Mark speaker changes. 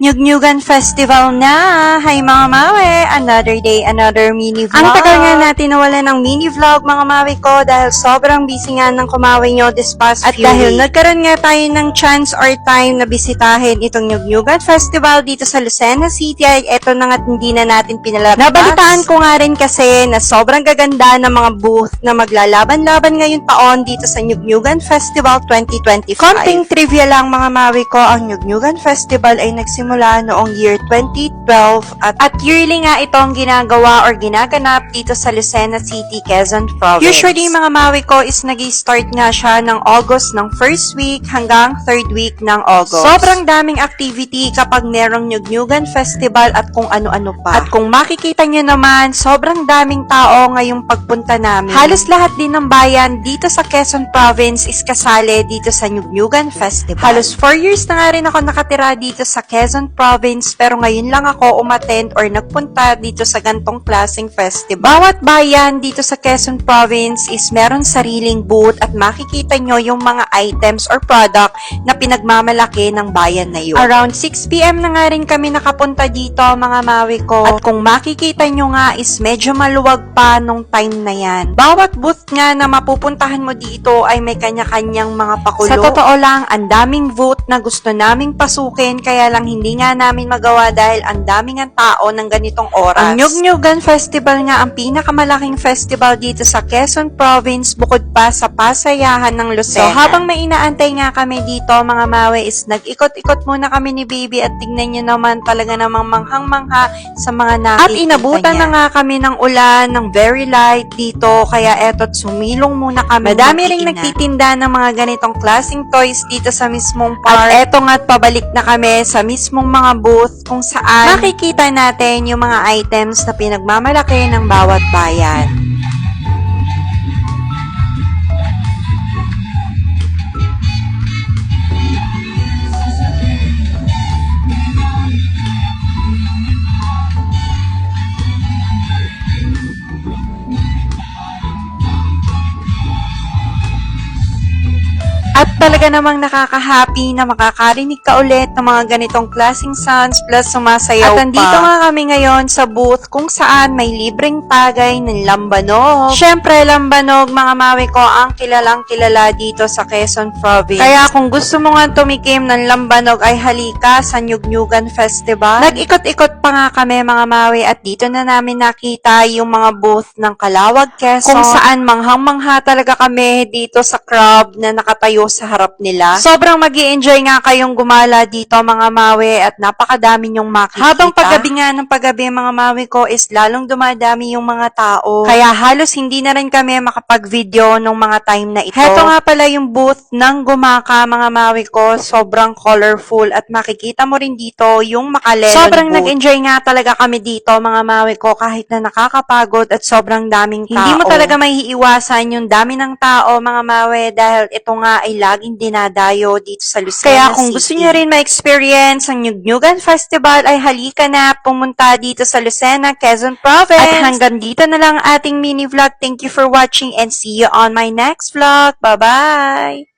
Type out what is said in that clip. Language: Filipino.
Speaker 1: Nyugnyugan Festival na! Hi mga mawe! Another day, another mini vlog. Ang tagal nga natin nawala ng mini vlog mga mawe ko dahil sobrang busy nga ng kumawe nyo this past few weeks. At dahil nagkaroon nga tayo ng chance or time na bisitahin itong Nyugnyugan Festival dito sa Lucena City ay eto na nga't hindi na natin pinalabas. Nabalitaan ko nga rin kasi na sobrang gaganda ng mga booth na maglalaban-laban ngayon taon dito sa Nyugnyugan Festival 2025. Konting trivia lang mga mawe ko, ang Nyugnyugan Festival ay nagsimula noong year 2012 at yearly nga itong ginagawa or ginaganap dito sa Lucena City, Quezon Province. Usually mga mawi ko is nag-start nga siya ng August ng first week hanggang third week ng August. Sobrang daming activity kapag merong Nyugnyugan Festival at kung ano-ano pa. At kung makikita nyo naman, sobrang daming tao ngayong pagpunta namin. Halos lahat din ng bayan dito sa Quezon Province is kasali dito sa Nyugnyugan Festival. Halos 4 years na nga rin ako nakatira dito sa Quezon Province pero ngayon lang ako umattend or nagpunta dito sa gantong klaseng festival. Bawat bayan dito sa Quezon Province is meron sariling booth at makikita nyo yung mga items or product na pinagmamalaki ng bayan na yun. Around 6 PM na nga rin kami nakapunta dito mga mawi ko at kung makikita nyo nga is medyo maluwag pa nung time na yan. Bawat booth nga na mapupuntahan mo dito ay may kanya-kanyang mga pakulo. Sa totoo lang, ang daming booth na gusto naming pasukin kaya lang hindi nga namin magawa dahil ang daming ang tao ng ganitong oras. Ang Nyugnyugan Festival nga ang pinakamalaking festival dito sa Quezon Province bukod pa sa pasayahan ng Lucena. So habang may inaantay nga kami dito mga mawe is nag-ikot-ikot muna kami ni Baby at tignan nyo naman talaga namang manghang-mangha sa mga nakikita niya. At inabutan na nga kami ng ulan, ng very light dito kaya eto't sumilong muna kami. Madami ring nagtitinda ng mga ganitong klaseng toys dito sa mismong park. At eto nga't pabalik na kami sa mismong mga booth kung saan makikita natin yung mga items na pinagmamalaki ng bawat bayan. At talaga namang nakaka-happy na makakarinig ka ulit ng mga ganitong klaseng sounds plus sumasayaw pa. At andito nga kami ngayon sa booth kung saan may libreng tagay ng lambanog. Syempre, lambanog mga mawi ko ang kilalang kilala dito sa Quezon Province. Kaya kung gusto mo nga tumikim ng lambanog ay halika sa Nyugnyugan Festival. Nag-ikot-ikot pa nga kami mga mawi at dito na namin nakita yung mga booth ng Calawag, Quezon. Kung saan manghang-mangha talaga kami dito sa crowd na nakatayo sa harap nila. Sobrang magi-enjoy nga kayong gumala dito mga mawe at napakadami nyong makikita. Habang paggabi nga ng paggabi mga mawe ko is lalong dumadami yung mga tao. Kaya halos hindi na rin kami makapag-video nung mga time na ito. Heto nga pala yung booth ng Gumaka mga mawe ko. Sobrang colorful at makikita mo rin dito yung Makalelon sobrang booth. Nag-enjoy nga talaga kami dito mga mawe ko kahit na nakakapagod at sobrang daming tao. Hindi mo talaga may iiwasan yung dami ng tao mga mawe dahil ito nga ay laging dinadayo dito sa Lucena City. Kaya kung gusto niyo rin ma-experience ang Nyugnyugan Festival ay halika na pumunta dito sa Lucena, Quezon Province. At hanggang dito na lang ating mini vlog. Thank you for watching and see you on my next vlog. Bye-bye!